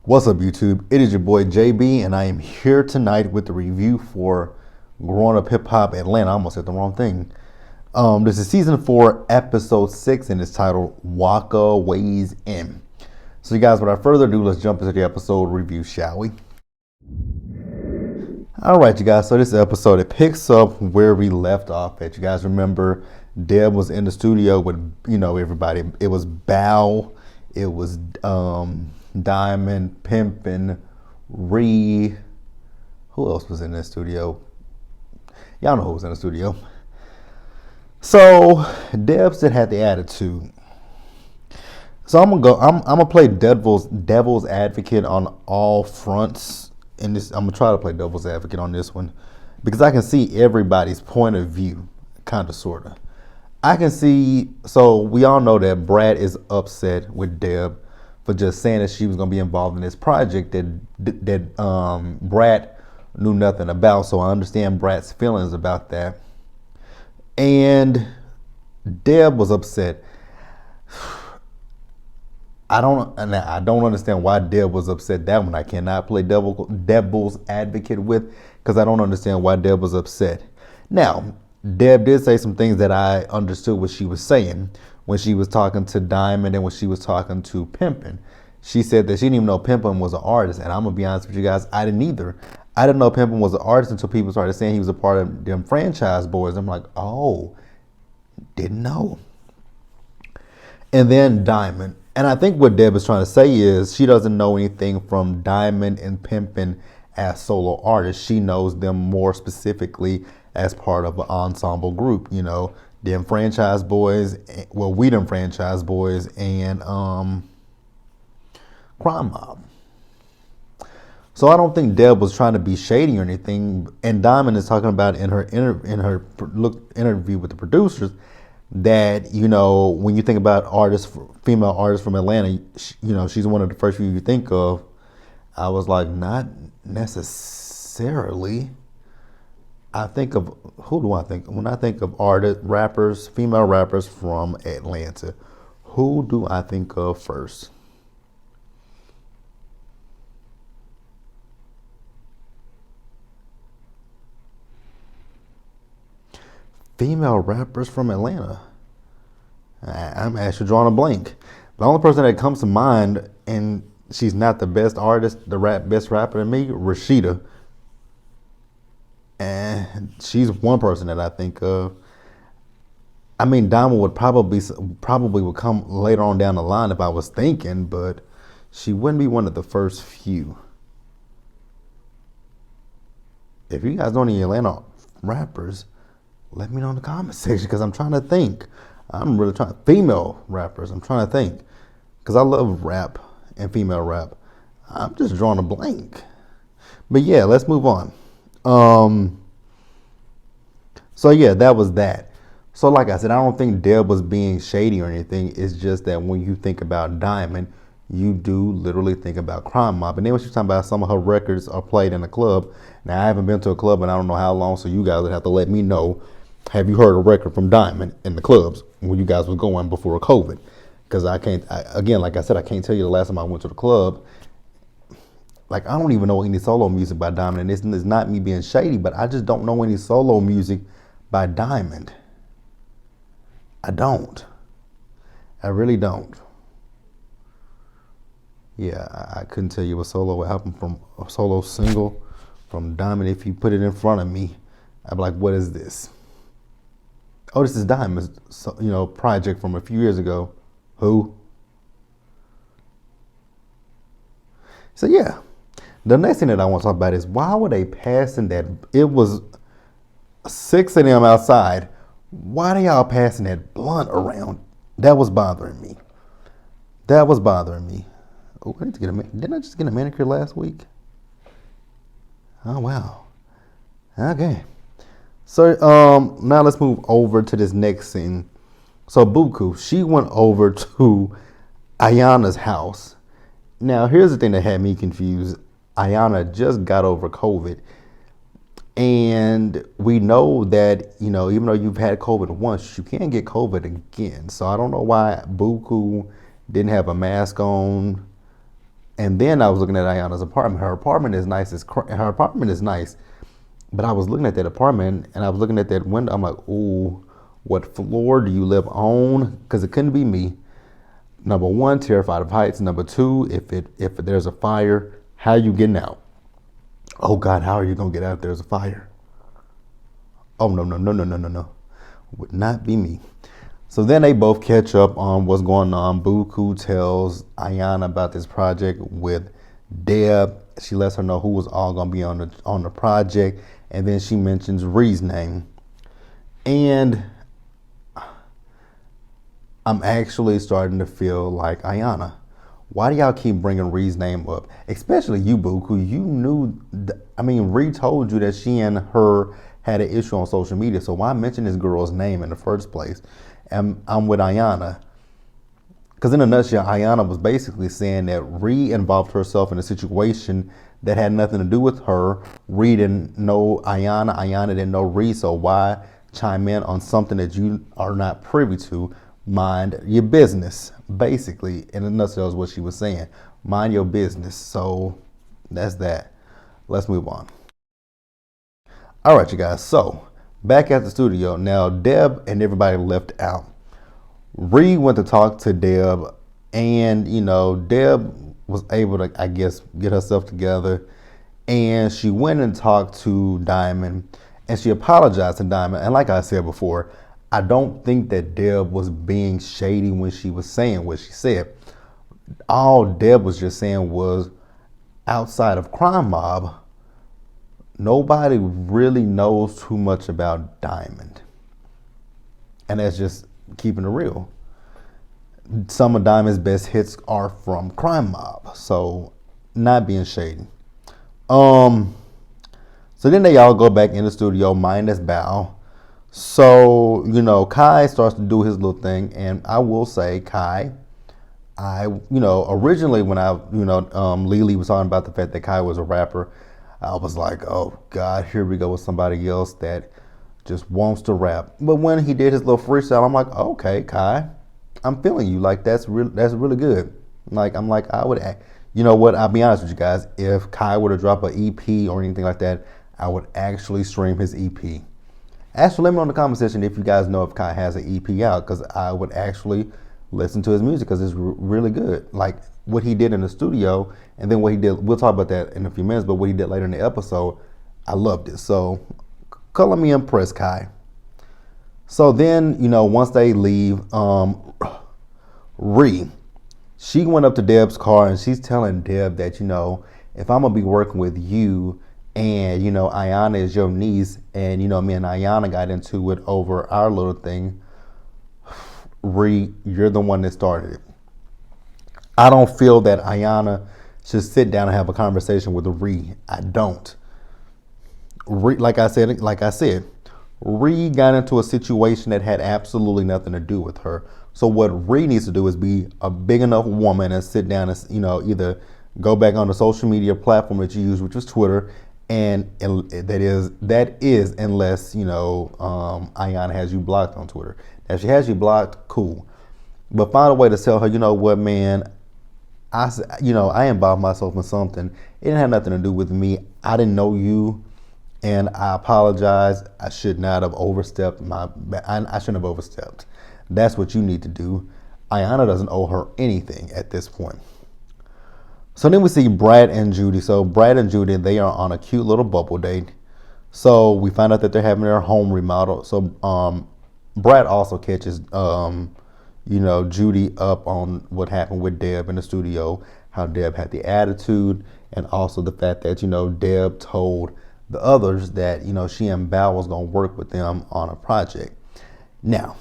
What's up, YouTube? It is your boy JB, and I am here tonight with the review for Growing Up Hip Hop Atlanta. I almost said the wrong thing. This is season 4, episode 6, and it's titled Waka Weighs In. So, you guys, without further ado, let's jump into the episode review, shall we? All right, you guys. So this episode, it picks up where we left off at. You guys remember Deb was in the studio with everybody. It was Bow. It was Diamond, Pimpin', Ree. Who else was in the studio? Y'all know who was in the studio. So Deb still had the attitude. So I'm gonna play devil's advocate on all fronts. And this, I'm gonna try to play devil's advocate on this one because I can see everybody's point of view, kind of, sorta. I can see. So we all know that Brad is upset with Deb for just saying that she was gonna be involved in this project that Brad knew nothing about. So I understand Brad's feelings about that. And Deb was upset. I don't understand why Deb was upset. That one I cannot play devil's advocate with because I don't understand why Deb was upset. Now, Deb did say some things that I understood what she was saying when she was talking to Diamond and when she was talking to Pimpin'. She said that she didn't even know Pimpin' was an artist, and I'm gonna be honest with you guys, I didn't either. I didn't know Pimpin' was an artist until people started saying he was a part of them franchise boys. I'm like, oh, didn't know. And then Diamond. And I think what Deb is trying to say is she doesn't know anything from Diamond and Pimpin' as solo artists. She knows them more specifically as part of an ensemble group. You know, them franchise boys. Well, we them franchise boys and Crime Mob. So I don't think Deb was trying to be shady or anything. And Diamond is talking about in her interview with the producers that, when you think about female artists from Atlanta, she's one of the first few you think of. I was like, not necessarily. I think of, who do I think? When I think of female rappers from Atlanta, who do I think of first? Female rappers from Atlanta. I'm actually drawing a blank. The only person that comes to mind, and she's not the best artist, best rapper than me, Rashida. And she's one person that I think of. I mean, Diamond would probably would come later on down the line if I was thinking, but she wouldn't be one of the first few. If you guys know any Atlanta rappers, let me know in the comment section because I'm trying to think. I'm really trying. Female rappers, I'm trying to think because I love rap and female rap. I'm just drawing a blank. But yeah, let's move on. So yeah, that was that. So like I said, I don't think Deb was being shady or anything. It's just that when you think about Diamond, you do literally think about Crime Mob. And then when she's talking about some of her records are played in a club. Now I haven't been to a club and I don't know how long, so you guys would have to let me know. Have you heard a record from Diamond in the clubs when you guys were going before COVID? Because like I said, I can't tell you the last time I went to the club. Like, I don't even know any solo music by Diamond. And this is not me being shady, but I just don't know any solo music by Diamond. I don't. I really don't. Yeah, I couldn't tell you a solo album a solo single from Diamond. If you put it in front of me, I'd be like, what is this? Oh, this is Diamond's, project from a few years ago. Who? So yeah, the next thing that I want to talk about is why were they passing that? It was 6 of them outside. Why are y'all passing that blunt around? That was bothering me. Oh, I need to didn't I just get a manicure last week? Oh wow. Okay. So now let's move over to this next scene. So Buku, she went over to Ayana's house. Now here's the thing that had me confused. Ayana just got over COVID. And we know that, even though you've had COVID once, you can't get COVID again. So I don't know why Buku didn't have a mask on. And then I was looking at Ayana's apartment. Her apartment is nice. Her apartment is nice. But I was looking at that apartment and I was looking at that window. I'm like, ooh, what floor do you live on? Because it couldn't be me. Number one, terrified of heights. Number two, if there's a fire, how are you getting out? Oh God, how are you gonna get out if there's a fire? Oh no. Would not be me. So then they both catch up on what's going on. Buku tells Ayana about this project with Deb. She lets her know who was all gonna be on the project, and then she mentions Ree's name. And I'm actually starting to feel like Ayana. Why do y'all keep bringing Ree's name up? Especially you, Buku. You knew. Ree told you that she and her had an issue on social media. So why mention this girl's name in the first place? And I'm with Ayana. Because in a nutshell, Ayana was basically saying that Ree involved herself in a situation that had nothing to do with her. Ree didn't know Ayana. Ayana didn't know Ree. So why chime in on something that you are not privy to? Mind your business. Basically, in a nutshell is what she was saying. Mind your business. So that's that. Let's move on. All right, you guys. So back at the studio. Now, Deb and everybody left out. Ree went to talk to Deb, and Deb was able to, I guess, get herself together, and she went and talked to Diamond, and she apologized to Diamond. And like I said before, I don't think that Deb was being shady when she was saying what she said. All Deb was just saying was, outside of Crime Mob, nobody really knows too much about Diamond, and that's just keeping it real. Some of Diamond's best hits are from Crime Mob, so not being shady. So then they all go back in the studio, minus Bao. So, Kai starts to do his little thing, and I will say, Kai, originally when Lily was talking about the fact that Kai was a rapper, I was like, oh God, here we go with somebody else that just wants to rap. But when he did his little freestyle, I'm like, okay, Kai, I'm feeling you. Like, that's really good. Like, I would, you know what? I'll be honest with you guys. If Kai were to drop an EP or anything like that, I would actually stream his EP. Actually, let me know in the comment section if you guys know if Kai has an EP out, because I would actually listen to his music because it's really good. Like what he did in the studio, and then what he did. We'll talk about that in a few minutes. But what he did later in the episode, I loved it. So, color me impressed, Kai. So then, once they leave, Ree, she went up to Deb's car and she's telling Deb that, if I'm gonna be working with you, and Ayana is your niece, and me and Ayana got into it over our little thing, Ree, you're the one that started it. I don't feel that Ayana should sit down and have a conversation with Ree. I don't. Ree, like I said, Ree got into a situation that had absolutely nothing to do with her. So what Ree needs to do is be a big enough woman and sit down and either go back on the social media platform that you use, which was Twitter, and that is unless Ayana has you blocked on Twitter. Now, if she has you blocked, cool, but find a way to tell her, you know what, man, I involved myself in something. It didn't have nothing to do with me. I didn't know you, and I apologize. I should not have overstepped I shouldn't have overstepped. That's what you need to do. Ayana doesn't owe her anything at this point. So then we see Brad and Judy. So Brad and Judy, they are on a cute little bubble date. So we find out that they're having their home remodel. So Brad also catches Judy up on what happened with Deb in the studio, how Deb had the attitude, and also the fact that Deb told the others that she and Bao was going to work with them on a project. Now,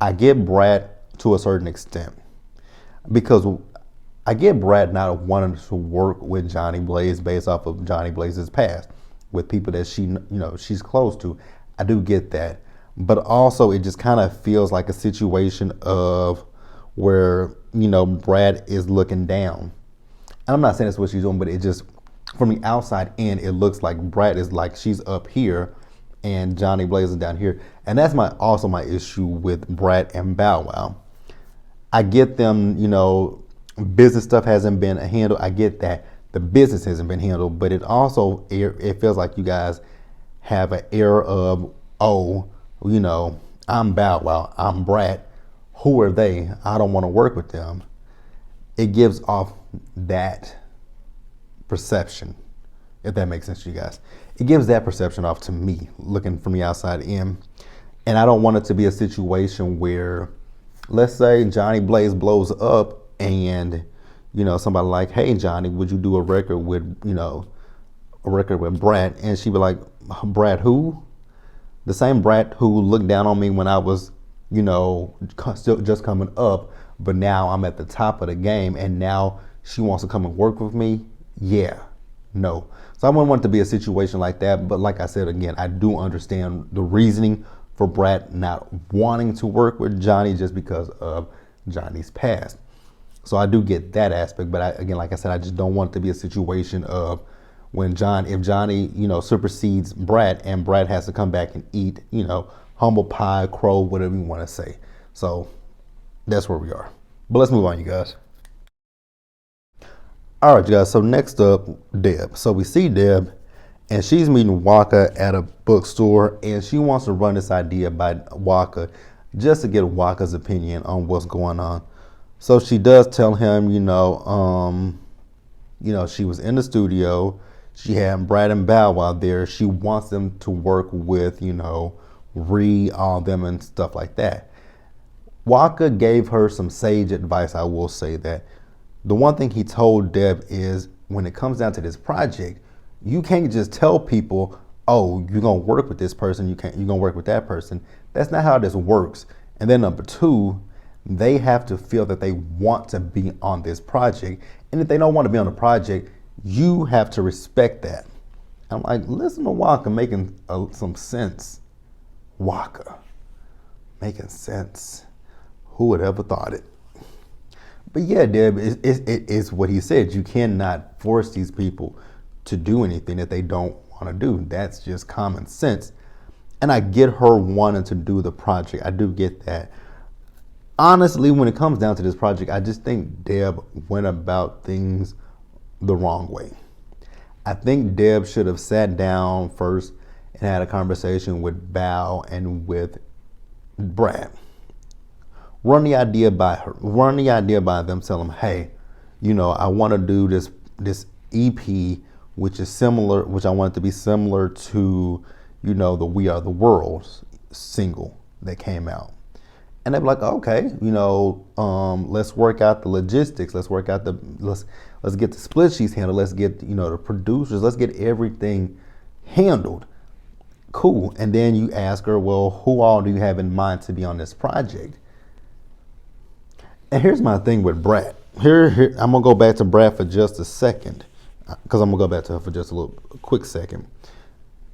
I get Brad to a certain extent, because I get Brad not wanting to work with Johnny Blaze based off of Johnny Blaze's past with people that she's close to. I do get that. But also it just kind of feels like a situation of where, Brad is looking down. And I'm not saying that's what she's doing, but it just, from the outside in, it looks like Brad is like she's up here and Johnny Blaze is down here. And that's also my issue with Brad and Bow Wow. I get them, business stuff hasn't been handled. I get that the business hasn't been handled, but it feels like you guys have an air of, oh, I'm Bow Wow, I'm Brat. Who are they? I don't want to work with them. It gives off that perception, if that makes sense to you guys. It gives that perception off to me, looking from the outside in. And I don't want it to be a situation where, let's say Johnny Blaze blows up and, somebody like, hey, Johnny, would you do a record with, Brat? And she'd be like, Brat who? The same Brat who looked down on me when I was, still just coming up, but now I'm at the top of the game and now she wants to come and work with me. Yeah, no. So I wouldn't want it to be a situation like that. But like I said, again, I do understand the reasoning for Brat not wanting to work with Johnny just because of Johnny's past. So I do get that aspect. But again, like I said, I just don't want it to be a situation of if Johnny, supersedes Brat and Brat has to come back and eat, humble pie, crow, whatever you want to say. So that's where we are. But let's move on, you guys. All right, you guys. So next up, Deb. So we see Deb, and she's meeting Waka at a bookstore, and she wants to run this idea by Waka just to get Waka's opinion on what's going on. So she does tell him, she was in the studio. She had Brad and Bow Wow there. She wants them to work with, Ree, all them and stuff like that. Waka gave her some sage advice, I will say that. The one thing he told Deb is, when it comes down to this project, you can't just tell people, oh, you're going to work with this person, you're going to work with that person. That's not how this works. And then number two, they have to feel that they want to be on this project. And if they don't want to be on the project, you have to respect that. I'm like, listen to Waka making some sense. Waka making sense. Who would ever thought it? But yeah, Deb, it's what he said. You cannot force these people to do anything that they don't want to do. That's just common sense. And I get her wanting to do the project. I do get that. Honestly, when it comes down to this project, I just think Deb went about things the wrong way. I think Deb should have sat down first and had a conversation with Bow and with Brad. Run the idea by her. Run the idea by them. Tell them, hey, I want to do this EP, which is similar, which I want it to be similar to, the We Are the World single that came out. And they'd be like, okay, let's work out the logistics. Let's work out let's get the split sheets handled. Let's get, the producers. Let's get everything handled. Cool. And then you ask her, well, who all do you have in mind to be on this project? And here's my thing with Brad. Here, I'm gonna go back to Brad for just a second, because I'm gonna go back to her for just a quick second.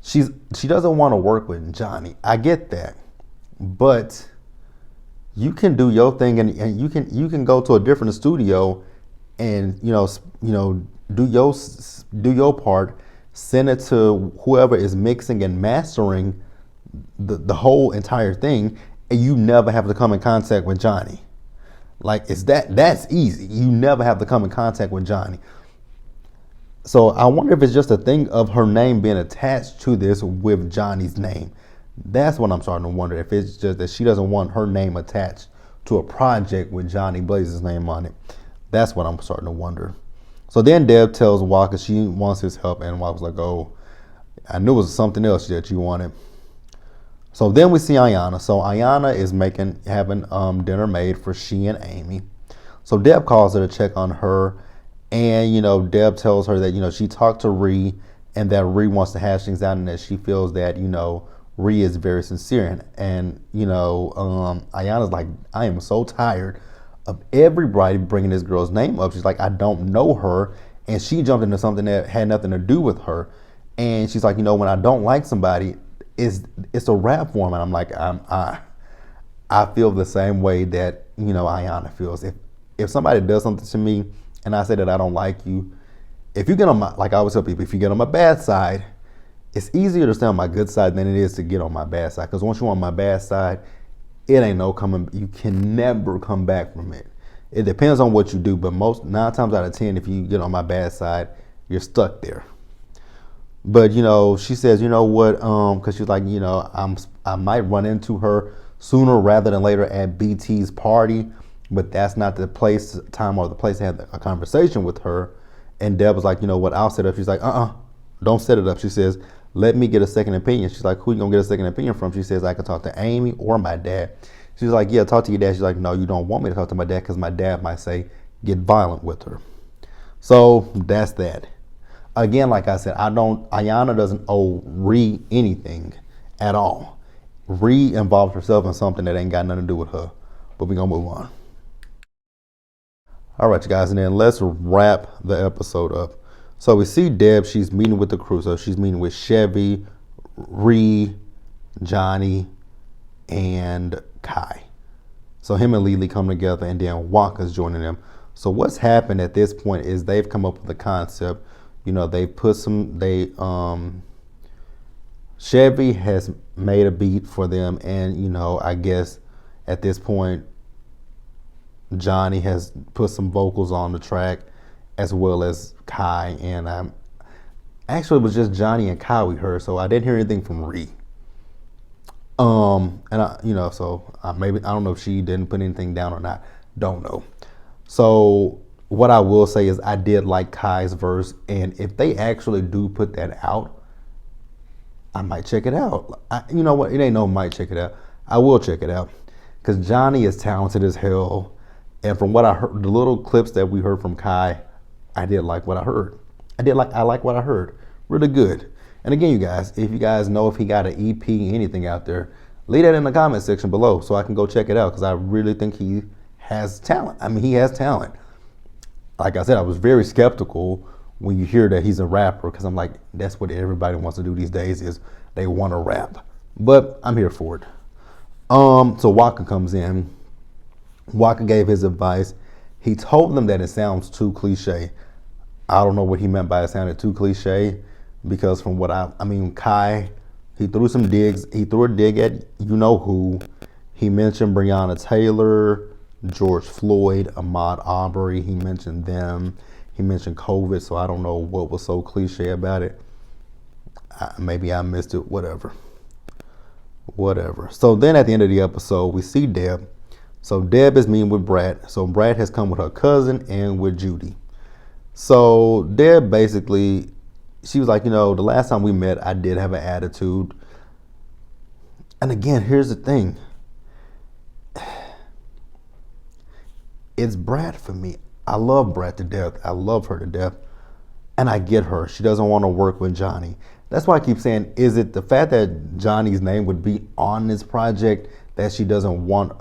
She doesn't want to work with Johnny. I get that, but you can do your thing, and you can go to a different studio, and do your part. Send it to whoever is mixing and mastering the whole entire thing, and you never have to come in contact with Johnny. Like, that's easy. You never have to come in contact with Johnny. So I wonder if it's just a thing of her name being attached to this with Johnny's name. That's what I'm starting to wonder. If it's just that she doesn't want her name attached to a project with Johnny Blaze's name on it. That's what I'm starting to wonder. So then Deb tells Waka she wants his help, and Waka's like, oh, I knew it was something else that you wanted. So then we see Ayana. So Ayana is having dinner made for she and Amy. So Deb calls her to check on her, and Deb tells her that she talked to Ree, and that Ree wants to hash things out, and that she feels that Ree is very sincere, and Ayana's like, I am so tired of everybody bringing this girl's name up. She's like, I don't know her, and she jumped into something that had nothing to do with her, and she's like, when I don't like somebody, it's a rap form. And I'm like, I feel the same way that Ayana feels. If somebody does something to me and I say that I don't like you, if you get on my, like I always tell people, if you get on my bad side, it's easier to stay on my good side than it is to get on my bad side. Because once you're on my bad side, it ain't no coming. You can never come back from it. It depends on what you do, but most 9 times out of 10, if you get on my bad side, you're stuck there. But she says, you know what? Because she's like, I might run into her sooner rather than later at BT's party, but that's not the place, time, or the place to have a conversation with her. And Deb was like, you know what? I'll set it up. She's like, don't set it up. She says, let me get a second opinion. She's like, who you gonna get a second opinion from? She says, I could talk to Amy or my dad. She's like, yeah, talk to your dad. She's like, no, you don't want me to talk to my dad because my dad might say get violent with her. So that's that. Again, like I said, Ayanna doesn't owe Ree anything at all. Ree involved herself in something that ain't got nothing to do with her. But we're going to move on. All right, you guys, and then let's wrap the episode up. So we see Deb, she's meeting with the crew. So she's meeting with Chevy, Ree, Johnny, and Kai. So him and Lily come together, and then Waka's joining them. So what's happened at this point is they've come up with a concept. They put Chevy has made a beat for them, and I guess at this point Johnny has put some vocals on the track, as well as Kai, and actually it was just Johnny and Kai we heard, so I didn't hear anything from Ree. And maybe I don't know if she didn't put anything down or not. Don't know. So what I will say is I did like Kai's verse, and if they actually do put that out, I might check it out. You know what? It ain't no might check it out. I will check it out because Johnny is talented as hell, and from what I heard, the little clips that we heard from Kai, I did like what I heard. I like what I heard. Really good. And again, you guys, if you guys know if he got an EP, anything out there, leave that in the comment section below so I can go check it out because I really think he has talent. I mean, he has talent. Like I said, I was very skeptical when you hear that he's a rapper because I'm like, that's what everybody wants to do these days is they want to rap. But I'm here for it. So Waka comes in. Waka gave his advice. He told them that it sounds too cliche. I don't know what he meant by it sounded too cliche because from what Kai, he threw some digs. He threw a dig at you-know-who. He mentioned Breonna Taylor, George Floyd, Ahmaud Arbery. He mentioned them. He mentioned COVID, so I don't know what was so cliche about it. Maybe I missed it, whatever. So then at the end of the episode, we see Deb. So Deb is meeting with Brad. So Brad has come with her cousin and with Judy. So Deb basically, she was like, the last time we met, I did have an attitude. And again, here's the thing. It's Brad for me. I love Brad to death. I love her to death. And I get her. She doesn't want to work with Johnny. That's why I keep saying, is it the fact that Johnny's name would be on this project that she doesn't want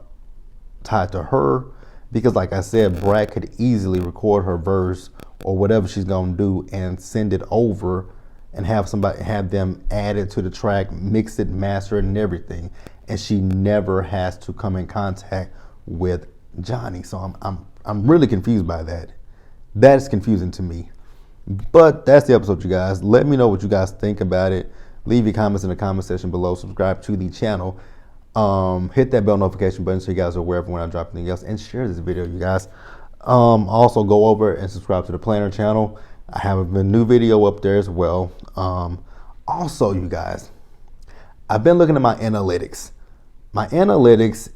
tied to her? Because like I said, Brad could easily record her verse or whatever she's going to do and send it over and have them add it to the track, mix it, master it, and everything. And she never has to come in contact with Johnny. So I'm really confused by that. That is confusing to me. But that's the episode, you guys. Let me know what you guys think about it. Leave your comments in the comment section below. Subscribe to the channel. Hit that bell notification button so you guys are aware of when I drop anything else. And share this video, you guys. Also go over and subscribe to the Planner channel. I have a new video up there as well. Also, you guys, I've been looking at my analytics. My analytics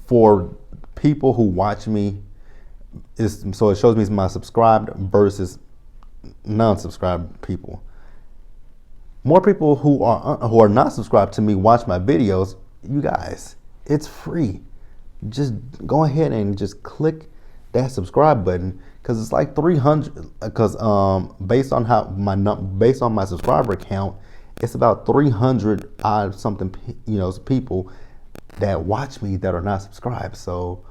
for people who watch me so it shows me my subscribed versus non-subscribed people. More people who are not subscribed to me watch my videos. You guys, it's free. Just go ahead and just click that subscribe button because it's like 300. Because based on my subscriber count, it's about 300 odd something people that watch me that are not subscribed. So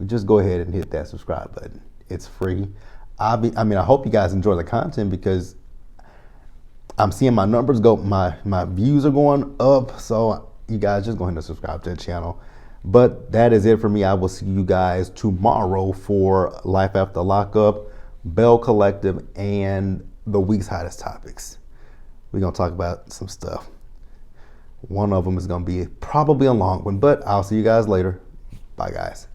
just go ahead and hit that subscribe button. It's free. I hope you guys enjoy the content because I'm seeing my numbers go, my views are going up. So you guys just go ahead and subscribe to the channel. But that is it for me. I will see you guys tomorrow for Life After Lockup, Bell Collective, and the week's hottest topics. We're going to talk about some stuff. One of them is going to be probably a long one, but I'll see you guys later. Bye, guys.